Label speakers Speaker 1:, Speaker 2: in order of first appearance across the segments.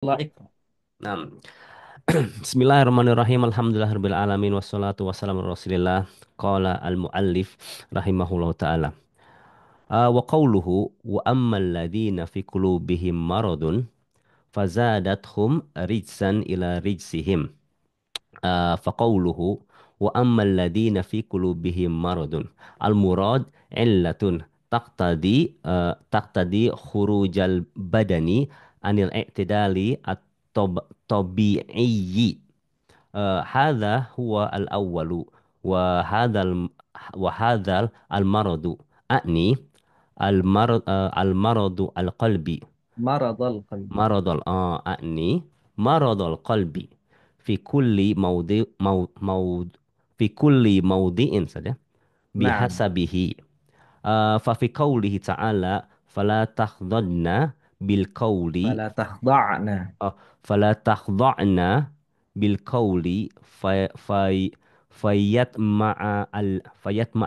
Speaker 1: Allah ikram.
Speaker 2: Nah, Bismillahirrahmanirrahim. Alhamdulillahirabbil alamin wassalatu wassalamu ala Rasulillah. Qala al-muallif rahimahullahu taala. Wa qawluhu wa ammal ladina fi qulubihim maradun fazadathum rijsan ila rijsihim. Faqawluhu wa ammal ladina fi qulubihim maradun. Al-murad illatun taqtadi khurujal badani anil i'tidali at-tabi'iyyi. هذا هو الأول وهذا وهذا المرض أعني المرض القلبي.
Speaker 1: مرض القلب.
Speaker 2: أعني مرض القلب في كل في كل موضع saja
Speaker 1: نعم.
Speaker 2: بحسبه. ففي قوله تعالى فلا تخضعن بالقول.
Speaker 1: فلا تخضعنا.
Speaker 2: فلا تخضعن بالقول فيطمع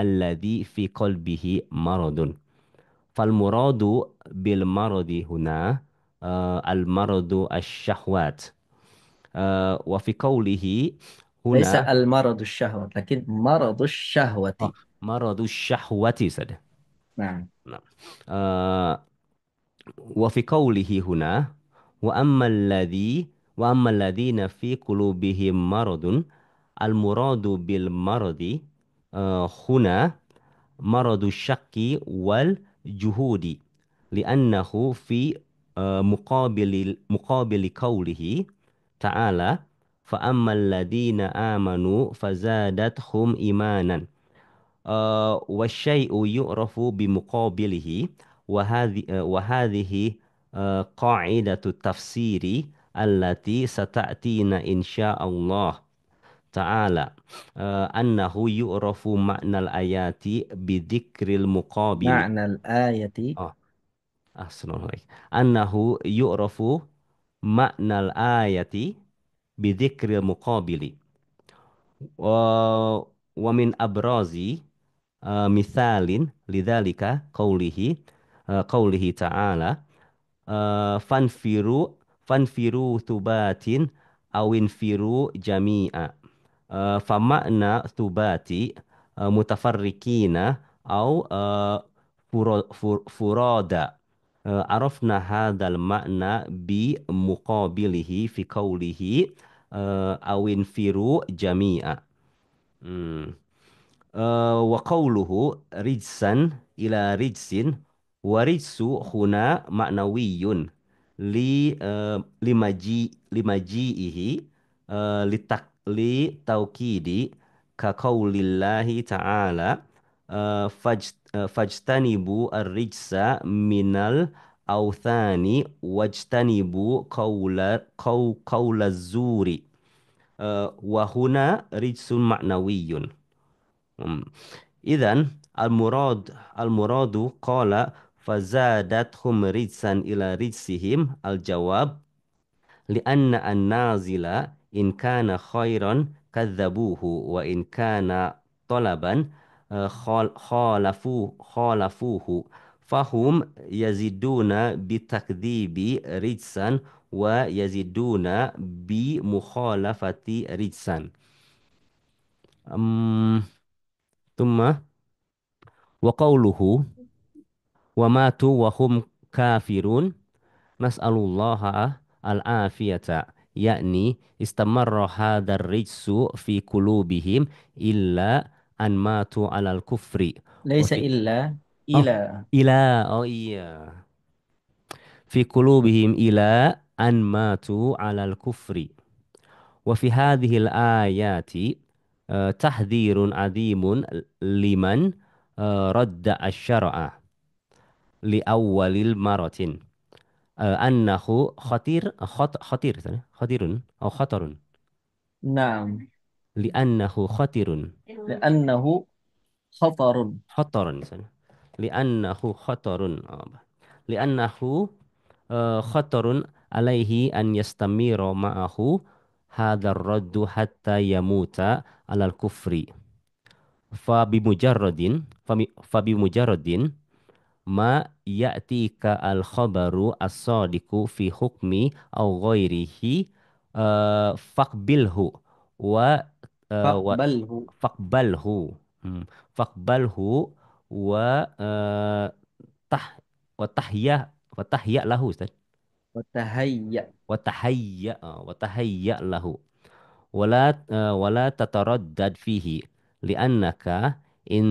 Speaker 2: الذي في قلبه مرض. فالمراد بالمرض هنا المرض الشهوات. وفي قوله
Speaker 1: ليس
Speaker 2: هنا
Speaker 1: المرض الشهوة لكن مرض الشهوة.
Speaker 2: مرض الشهوة سده.
Speaker 1: نعم.
Speaker 2: نعم. آه، وفي قوله هنا وأما الذي وأما الذين في قلوبهم مرض. المراد بالمرض هنا مرض الشك والجهود، لأنه في مقابل قوله تعالى فأما الذين آمنوا فزادتهم إيمانا. والشيء يعرف بمقابله. وهذه قاعدة التفسير التي ستأتينا إن شاء الله تعالى. أنه يعرف معنى الآيات بذكر المقابل.
Speaker 1: معنى الآية.
Speaker 2: آه أحسن الله عليك. أنه يعرف معنى الآية بذكر المقابل. ومن أبرز مثال لذلك قوله تعالى فانفروا ثبات أو انفروا جميعا. فمعنى ثبات متفرقين أو فرادا. عرفنا هذا المعنى بمقابله في قوله أو انفروا جميعا. مم. وقوله رجسا إلى رجس. ورجس هنا معنوي لمجيئه لتوكيد كقول الله تعالى فاجتنبوا الرجس من الأوثان واجتنبوا قول الزور. وهنا رجس معنوي. إذن المراد قال فزادتهم رجسا إلى رجسهم. الجواب لأن النازل إن كان خيرا كذبوه وإن كان طلبا خالفوه. فهم يزيدون بالتكذيب رجسا ويزيدون بمخالفة رجسا. أم، ثم وقوله وماتوا وهم كافرون نسأل الله العافية، يعني استمر هذا الرجس في قلوبهم إلا أن ماتوا على الكفر.
Speaker 1: ليس
Speaker 2: وفي
Speaker 1: إلا
Speaker 2: أو
Speaker 1: إلى.
Speaker 2: إلى إيه في قلوبهم إلى أن ماتوا على الكفر. وفي هذه الآيات تحذير عظيم لمن رد الشرع لأول مرة. أنه خطير أو خطر.
Speaker 1: نعم.
Speaker 2: لأنه خطر.
Speaker 1: لأنه خطر.
Speaker 2: خطر مثلا. لأنه خطر لأنه خطر عليه أن يستمر معه هذا الرد حتى يموت على الكفر. فبمجرد ma ya'tika al khabaru as-sadiqu fi hukmi au ghairihi faqbilhu wa wa
Speaker 1: Faqbalhu
Speaker 2: faqbalhu hmm, faqbalhu wa tah wa tahya wa tahya lahu Ustaz.
Speaker 1: wa tahayya.
Speaker 2: Wa tahayya lahu wala tataraddad fihi li'annaka in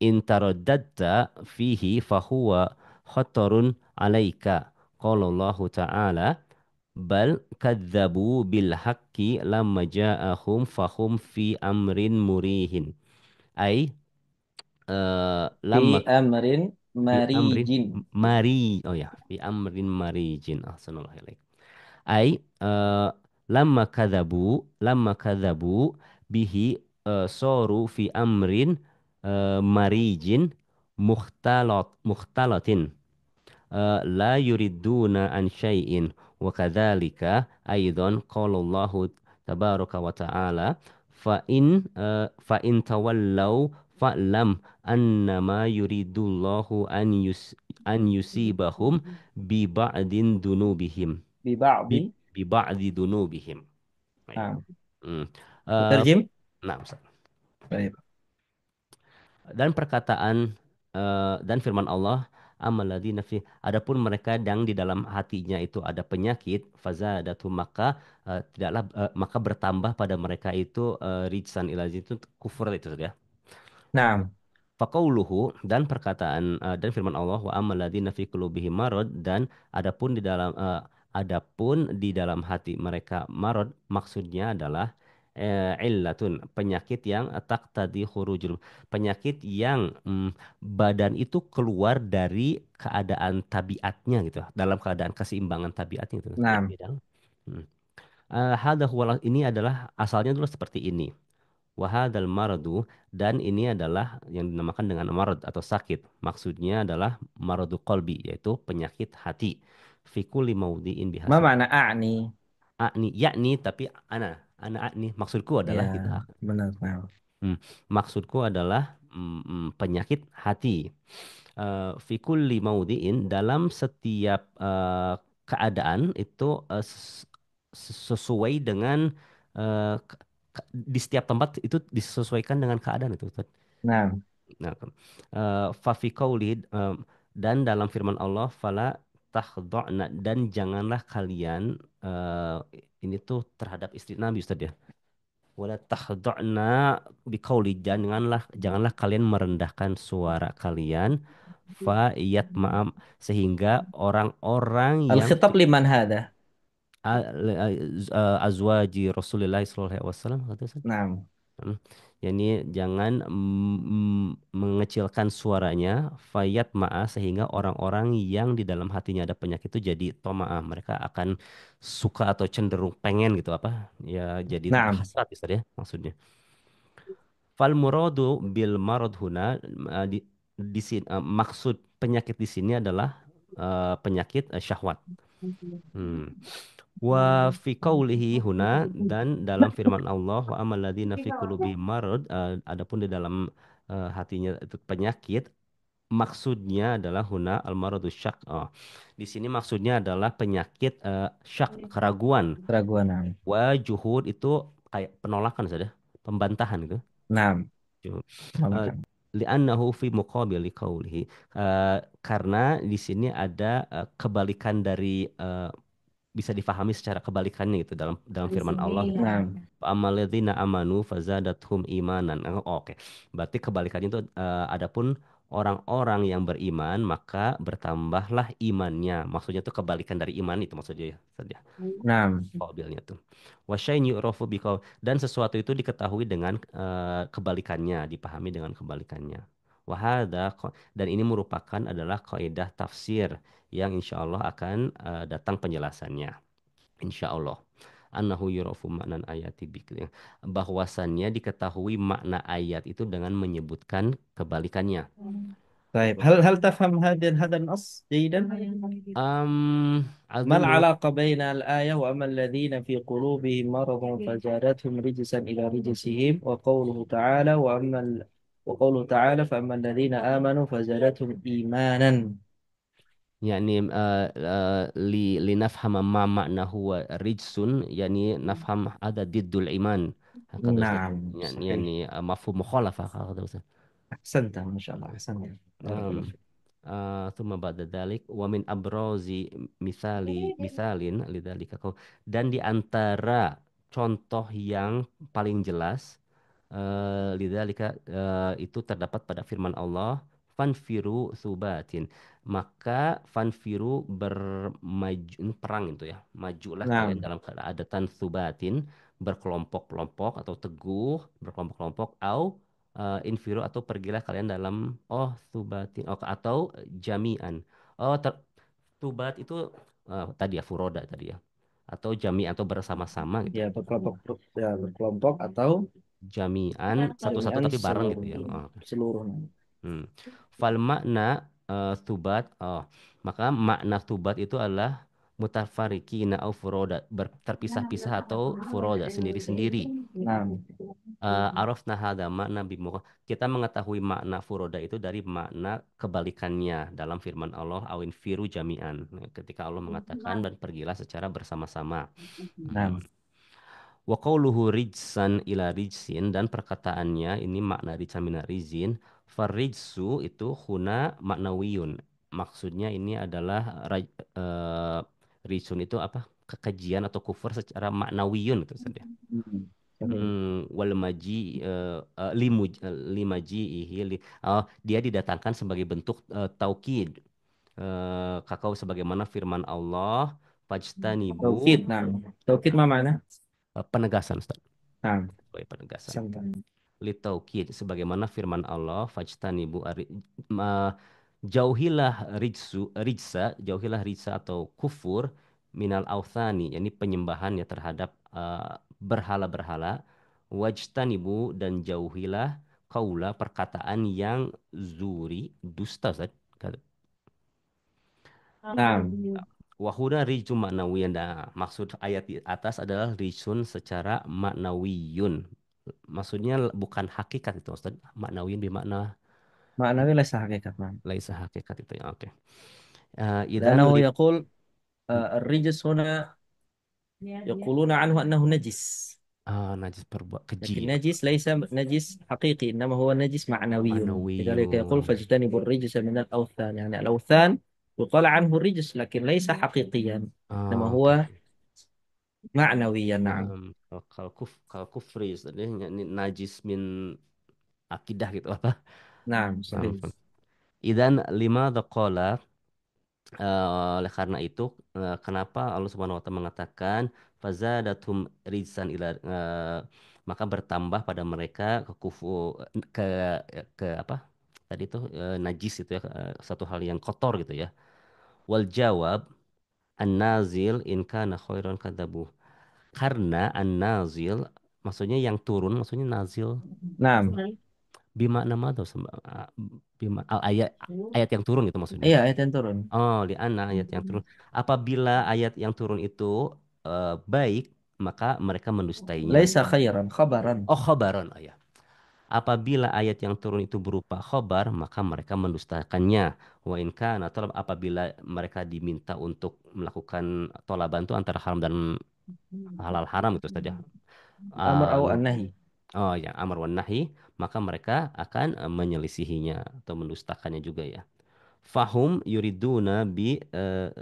Speaker 2: in taraddadta fihi fahuwa khatarun alaika qala Allah ta'ala bal kadzabu bil haqqi lamma ja'ahum fahum fi amrin murihin ay
Speaker 1: Fi
Speaker 2: lamma
Speaker 1: amrin
Speaker 2: fi amrin
Speaker 1: marijin.
Speaker 2: oh ya fi amrin marijin ahsanallahu ilaik ay lamma kadzabu bihi soru fi amrin marijin mukhtalatin la yuriduna an syai'in wa kadzalika aidan qala Allahu tabaraka wa ta'ala fa in tawallaw fa'lam annama yuridullahu an yusibahum bi ba'din dunubihim
Speaker 1: Bi
Speaker 2: bi
Speaker 1: ba'di.
Speaker 2: bi ba'di dunubihim. Baik.
Speaker 1: Nah,
Speaker 2: Hmm. Eh,
Speaker 1: terjem.
Speaker 2: nah, Ustaz.
Speaker 1: Baik.
Speaker 2: Dan perkataan dan firman Allah amalladina fi adapun mereka yang di dalam hatinya itu ada penyakit fazadatu maka maka bertambah pada mereka itu rijsan ilazim itu kufur itu ya.
Speaker 1: Nah,
Speaker 2: Faqauluhu dan perkataan dan firman Allah wa ammal ladzina fi qulubihim marad dan adapun di dalam hati mereka marad maksudnya adalah illatun penyakit yang taqtadi khurujul penyakit yang badan itu keluar dari keadaan tabiatnya gitu dalam keadaan keseimbangan tabiatnya gitu ya
Speaker 1: nah,
Speaker 2: beda. Hmm. Ini adalah asalnya dulu seperti ini. Wahadal maradu dan ini adalah yang dinamakan dengan marad atau sakit. Maksudnya adalah maradu qalbi yaitu penyakit hati. Fi kulli maudi'in
Speaker 1: ma
Speaker 2: bihasab.
Speaker 1: makna a'ni?
Speaker 2: Yakni tapi ana akni maksudku adalah gitu.
Speaker 1: Ya, benar. Nah,
Speaker 2: Hmm, Maksudku adalah penyakit hati. Fi kulli maudi'in dalam setiap keadaan itu sesuai dengan di setiap tempat itu disesuaikan dengan keadaan itu Ustaz.
Speaker 1: nah,
Speaker 2: Nah, fa fi qauli dan dalam firman Allah fala takhda'na dan janganlah kalian eh, ini tuh terhadap istri Nabi Ustaz ya. Wala takhda'na biqauli janganlah kalian merendahkan suara kalian fa yatma'am sehingga orang-orang yang
Speaker 1: al-khitab liman hada?
Speaker 2: azwaji Rasulullah sallallahu alaihi wasallam kata Ustaz.
Speaker 1: Nah,
Speaker 2: Hmm. Yani jangan mengecilkan suaranya fayat ma'a sehingga orang-orang yang di dalam hatinya ada penyakit itu jadi toma'ah. Mereka akan suka atau cenderung pengen gitu apa ya jadi
Speaker 1: nah,
Speaker 2: hasrat Ustaz ya maksudnya. Fal muradu bil marad huna di sini maksud penyakit di sini adalah penyakit syahwat. Hmm. Wa fi qaulihi huna dan dalam firman Allah wa amal ladzina fi qulubihim marad adapun di dalam hatinya itu penyakit maksudnya adalah huna al maradu syak. Oh. Di sini maksudnya adalah penyakit syak keraguan.
Speaker 1: keraguan. Nah,
Speaker 2: Wa juhud itu kayak penolakan saja, pembantahan gitu.
Speaker 1: nah,
Speaker 2: Eh,
Speaker 1: menolakkan.
Speaker 2: li'annahu fi muqabili qawlihi. Karena di sini ada kebalikan dari bisa difahami secara kebalikannya gitu dalam firman Allah gitu.
Speaker 1: Nah,
Speaker 2: Amalladzina amanu fazadathum imanan. Oke. Berarti kebalikannya itu adapun orang-orang yang beriman maka bertambahlah imannya. Maksudnya itu kebalikan dari iman itu maksudnya ya. Saja.
Speaker 1: nah,
Speaker 2: Qabilnya tuh. Wasyain yu'rafu biqaul dan sesuatu itu diketahui dengan kebalikannya, dipahami dengan kebalikannya. Dan ini merupakan adalah kaidah tafsir yang insya Allah akan datang penjelasannya. Insya Allah. Annahu yurafu maknan ayati bikli. Bahwasannya diketahui makna ayat itu dengan menyebutkan kebalikannya.
Speaker 1: طيب هل تفهم هذا النص جيدا؟ ما
Speaker 2: Adunu
Speaker 1: العلاقة بين الآية وأما الذين في قلوبهم مرض فزادتهم رجسا إلى رجسهم وقوله تعالى وقوله تعالى فأما الذين آمنوا فزادتهم إيمانا.
Speaker 2: يعني لنفهم ما معنى هو رجس، يعني نفهم هذا ضد الإيمان هكذا أستاذ.
Speaker 1: نعم صحيح.
Speaker 2: يعني مفهوم مخالفة هكذا أستاذ.
Speaker 1: أحسنت ما شاء الله أحسنت. بارك الله
Speaker 2: نعم.
Speaker 1: فيك.
Speaker 2: ثم بعد ذلك ومن أبرز misalin lidzalika dan di antara contoh yang paling jelas lidzalika itu terdapat pada firman Allah fanfiru subatin, maka fanfiru bermaju perang itu ya, majulah kalian
Speaker 1: نعم.
Speaker 2: dalam keadaan subatin, berkelompok-kelompok atau teguh berkelompok-kelompok, infiru atau pergilah kalian dalam subatin, atau jami'an. Oh subat itu tadi ya furoda tadi ya, atau jami atau bersama-sama gitu.
Speaker 1: Ya berkelompok, ya berkelompok atau
Speaker 2: Jami'an satu-satu
Speaker 1: jami'an
Speaker 2: tapi bareng gitu
Speaker 1: seluruh,
Speaker 2: ya. Oh, oke.
Speaker 1: seluruh.
Speaker 2: Hmm. Fal makna subat, maka makna subat itu adalah mutafarikina au furoda, terpisah-pisah atau furoda sendiri-sendiri.
Speaker 1: Nah,
Speaker 2: Arafna hadza makna kita mengetahui makna furoda itu dari makna kebalikannya dalam firman Allah awin firu jami'an. Nah, ketika Allah mengatakan dan pergilah secara bersama-sama.
Speaker 1: nah,
Speaker 2: Mhm. Wa qauluhu rijsan ila rijsin, dan perkataannya ini makna rijsan mina rijsin. Farijsu itu huna maknawiyun. Maksudnya ini adalah rijsun itu apa? Kekejian atau kufur secara maknawiyun itu saja.
Speaker 1: sorry.
Speaker 2: Wal maji limaji dia didatangkan sebagai bentuk taukid, kakau sebagaimana firman Allah fajtanibu,
Speaker 1: Taukid, nah. Taukid ma mana?
Speaker 2: penegasan Ustaz,
Speaker 1: Nah,
Speaker 2: sebagai penegasan
Speaker 1: santai.
Speaker 2: litaukid sebagaimana firman Allah fajtanibu jauhilah jauhilah rijsa atau kufur minal authani, yakni penyembahan ya terhadap berhala-berhala, wajtanibu dan jauhilah kaula perkataan yang zuri dusta Ustaz.
Speaker 1: Nah,
Speaker 2: Wahuna rijum maknawiyan. Nah, maksud ayat di atas adalah rijun secara maknawiyun. Maksudnya bukan hakikat itu Ustaz. Maknawiyun bermakna
Speaker 1: maknawi laysa hakikat. Nah.
Speaker 2: laisa hakikat itu ya. Oke. Idan
Speaker 1: لأنه يقول الرجس هنا يقولون عنه أنه نجس.
Speaker 2: najis berbuat keji
Speaker 1: لكن
Speaker 2: ya.
Speaker 1: نجس ليس نجس حقيقي، إنما هو نجس معنوي. لذلك يقول
Speaker 2: Maknawiyun.
Speaker 1: فاجتنبوا الرجس من الأوثان، يعني الأوثان يقال عنه الرجس لكن ليس حقيقيا، إنما
Speaker 2: Oke.
Speaker 1: هو معنويا. نعم.
Speaker 2: Kalau kufri Ustaz, ini najis min akidah gitu apa?
Speaker 1: نعم صحيح.
Speaker 2: Ampun. Idan lima daqala. Oleh karena itu, kenapa Allah Subhanahu wa taala mengatakan fazadatum rizsan ila maka bertambah pada mereka ke ke apa? Tadi itu najis itu ya, satu hal yang kotor gitu ya. Wal jawab an-nazil in kana khairan kadzabuh. Karena an-nazil maksudnya yang turun, maksudnya nazil
Speaker 1: نعم.
Speaker 2: bima nama atau ayat ayat yang turun itu maksudnya.
Speaker 1: Iya ayat yang turun.
Speaker 2: Oh, li'anna ayat yang turun. Apabila ayat yang turun itu baik, maka mereka mendustainya.
Speaker 1: ليس خيرا، خبرا.
Speaker 2: Oh, khobaron. Oh ya. Apabila ayat yang turun itu berupa khobar, maka mereka mendustakannya. Wa in kana apabila mereka diminta untuk melakukan tolaban itu antara haram dan halal haram itu saja.
Speaker 1: Amr
Speaker 2: Ah,
Speaker 1: au
Speaker 2: no.
Speaker 1: an-nahi.
Speaker 2: Oh ya, amar wan nahi, maka mereka akan menyelisihinya atau mendustakannya juga ya. Fahum yuriduna bi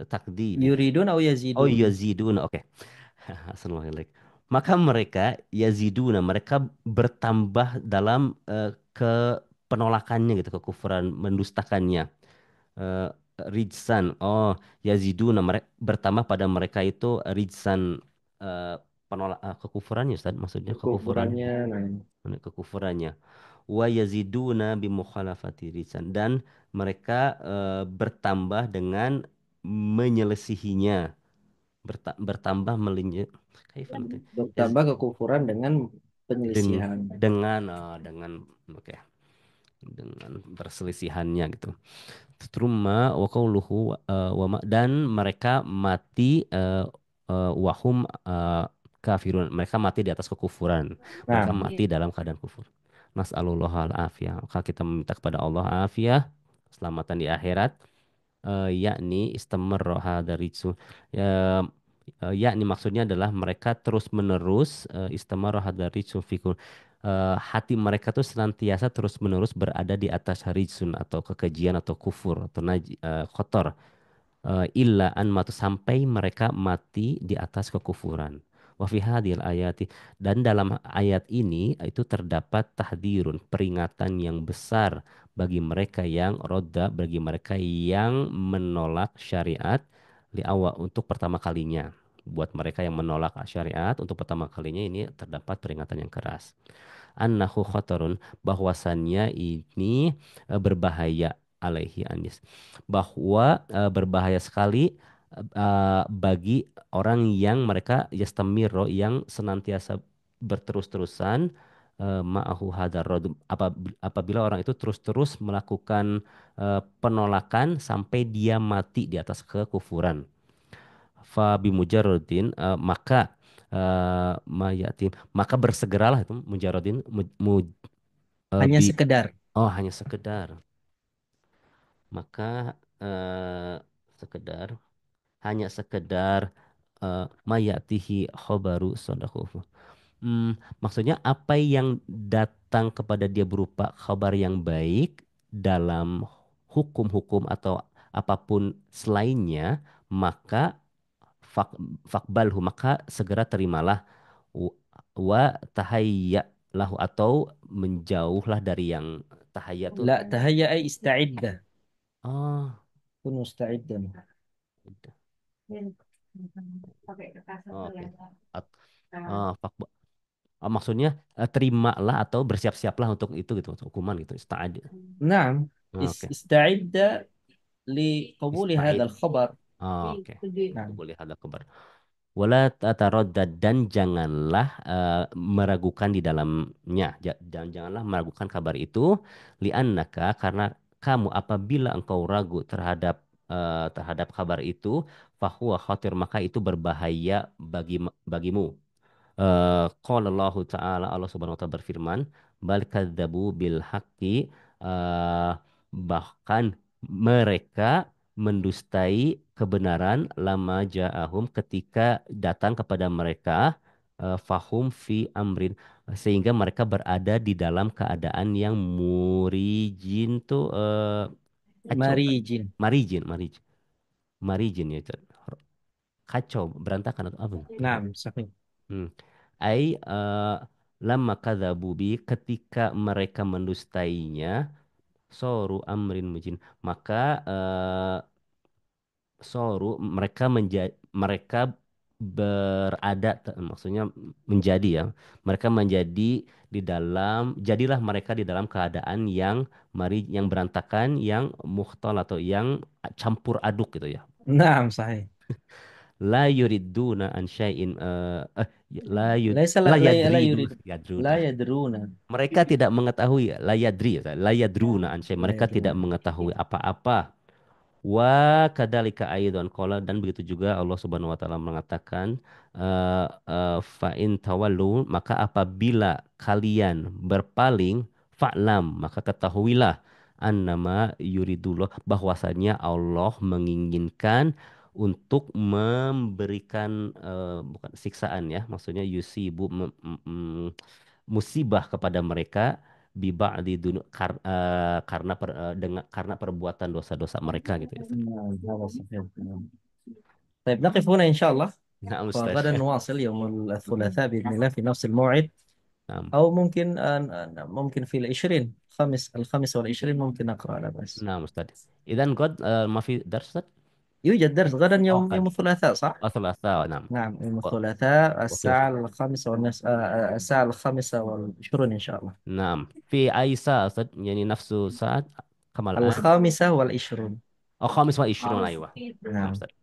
Speaker 2: takdibi.
Speaker 1: Yuridun au
Speaker 2: Oh
Speaker 1: yazidun.
Speaker 2: yaziduna, oke. Assalamualaikum. Maka mereka yaziduna, mereka bertambah dalam ke penolakannya gitu, kekufuran, mendustakannya. Eh, Rijsan. Oh, yaziduna, mereka bertambah pada mereka itu rijsan, eh, penolak kekufurannya Ustaz, maksudnya kekufuran,
Speaker 1: Kekufurannya. Nah.
Speaker 2: kekufurannya. Wa yaziduna bi mukhalafati rijsan, dan mereka bertambah dengan menyelesihinya, bertambah kaifan itu Yaz-
Speaker 1: Bertambah kekufuran dengan
Speaker 2: deng-
Speaker 1: penyelisihan.
Speaker 2: dengan oke, dengan perselisihannya gitu. Trumma wa qauluhu dan mereka mati wahum kafirun, mereka mati di atas kekufuran, mereka
Speaker 1: Nah,
Speaker 2: mati dalam keadaan kufur. Nas'alullah al-afiyah. Maka kita meminta kepada Allah afiyah, keselamatan di akhirat, yakni istamarra hadza rijsu. Ya, yakni maksudnya adalah mereka terus-menerus istamarra hadza rijsu fikum. Hati mereka tuh senantiasa terus-menerus berada di atas rijsun atau kekejian atau kufur atau kotor, illa an matu sampai mereka mati di atas kekufuran. Wa fi hadhil ayati, dan dalam ayat ini itu terdapat tahdirun, peringatan yang besar bagi mereka yang roda, bagi mereka yang menolak syariat li awal untuk pertama kalinya. Buat mereka yang menolak syariat untuk pertama kalinya ini terdapat peringatan yang keras. Annahu khotorun, bahwasannya ini berbahaya alaihi anis, bahwa berbahaya sekali bagi orang yang mereka yastamiro, yang senantiasa berterus-terusan ma'ahu hadar rodum, apabila orang itu terus-terus melakukan penolakan sampai dia mati di atas kekufuran. Fa bimujarrodin, maka mayatim, maka bersegeralah itu mujarrodin
Speaker 1: Hanya
Speaker 2: bi
Speaker 1: sekedar.
Speaker 2: oh hanya sekedar, maka sekedar, hanya sekedar mayatihi khobaru sodakohu. Maksudnya apa yang datang kepada dia berupa kabar yang baik dalam hukum-hukum atau apapun selainnya, maka fak, fakbalhu, maka segera terimalah, wa wa tahayya lahu, atau menjauhlah dari yang tahayya tuh.
Speaker 1: لا تهيأ أي استعد.
Speaker 2: Oh,
Speaker 1: كن مستعدا.
Speaker 2: udah. Oh, oke. At- fakba. Maksudnya terimalah atau bersiap-siaplah untuk itu gitu, untuk hukuman gitu. Ista'id.
Speaker 1: نعم.
Speaker 2: Oh, oke.
Speaker 1: استعد لقبول هذا
Speaker 2: Ista'id.
Speaker 1: الخبر.
Speaker 2: Oh, oke.
Speaker 1: نعم.
Speaker 2: Boleh ada kabar. Wala tataroddad, dan janganlah meragukan di dalamnya. Dan janganlah meragukan kabar itu, li'annaka, karena kamu apabila engkau ragu terhadap terhadap kabar itu, fahuwa khatir, maka itu berbahaya bagimu. Qala Allah Ta'ala, Allah Subhanahu wa taala berfirman, bal kadzabu bil haqqi, eh, bahkan mereka mendustai kebenaran lama ja'ahum, ketika datang kepada mereka, fahum fi amrin, sehingga mereka berada di dalam keadaan yang murijin tuh, kacau,
Speaker 1: مريج.
Speaker 2: marijin marijin ya, kacau, berantakan atau apa?
Speaker 1: نعم صحيح.
Speaker 2: Hmm. Lama kadzabubi, ketika mereka mendustainya, soru amrin mujin, maka soru, mereka berada, maksudnya menjadi ya, mereka menjadi di dalam, jadilah mereka di dalam keadaan yang yang berantakan, yang muhtal atau yang campur aduk gitu ya.
Speaker 1: نعم صحيح.
Speaker 2: La yuriduna an syai'in,
Speaker 1: ليس
Speaker 2: la
Speaker 1: لا لا
Speaker 2: yadridu
Speaker 1: يريد.
Speaker 2: yadruna.
Speaker 1: لا يدرون.
Speaker 2: Mereka tidak mengetahui, la yadri, la yadruna an syai',
Speaker 1: لا
Speaker 2: mereka tidak
Speaker 1: يدرون.
Speaker 2: mengetahui apa-apa. Wa kadzalika aidan qala, dan begitu juga Allah Subhanahu wa taala mengatakan, fa in tawallu, maka apabila kalian berpaling, fa'lam, maka ketahuilah, annama yuridullah, bahwasanya Allah menginginkan untuk memberikan bukan siksaan ya, maksudnya yusibu musibah kepada mereka karena karena perbuatan dosa-dosa mereka gitu ya.
Speaker 1: نعم هذا صحيح. نعم. طيب نقف هنا إن شاء الله.
Speaker 2: Nah, Ustaz.
Speaker 1: وغدا نواصل يوم الثلاثاء بإذن الله في نفس الموعد.
Speaker 2: Nah,
Speaker 1: أو ممكن ممكن في العشرين، الخامس والعشرين ممكن أقرأ، لا بأس.
Speaker 2: nah Ustaz. Idan God, ما في درس Ustaz?
Speaker 1: يوجد درس غدا
Speaker 2: Oh,
Speaker 1: يوم الثلاثاء صح؟
Speaker 2: oh, Selasa. Nah.
Speaker 1: نعم يوم
Speaker 2: Oh,
Speaker 1: الثلاثاء
Speaker 2: oke.
Speaker 1: الساعة الخامسة والنصف، الساعة الخامسة والعشرون إن شاء الله.
Speaker 2: Nah, fi Aisyah Ustaz, yani nafsu saat kamal an.
Speaker 1: الخامسة والعشرون.
Speaker 2: Oh, khamis wa ishrun, aywa. Nah,
Speaker 1: نعم.
Speaker 2: Ustaz.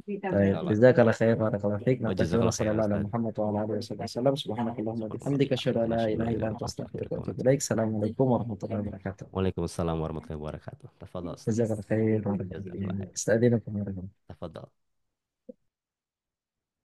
Speaker 1: طيب
Speaker 2: Insyaallah.
Speaker 1: جزاك الله خير، بارك الله فيك،
Speaker 2: Wa
Speaker 1: نلتقي هنا،
Speaker 2: jazakallahu
Speaker 1: صلى الله
Speaker 2: khairan
Speaker 1: على
Speaker 2: Ustaz.
Speaker 1: محمد وعلى آله وصحبه وسلم، سبحانك اللهم وبحمدك، أشهد أن لا إله إلا أنت أستغفرك وأتوب إليك، السلام عليكم ورحمة الله وبركاته.
Speaker 2: Waalaikumsalam warahmatullahi wabarakatuh. Tafadhal Ustaz.
Speaker 1: جزاك الله خير، بارك الله
Speaker 2: Jazakallah
Speaker 1: فيك.
Speaker 2: khair.
Speaker 1: استأذنكم يا رجل.
Speaker 2: Tafadhal.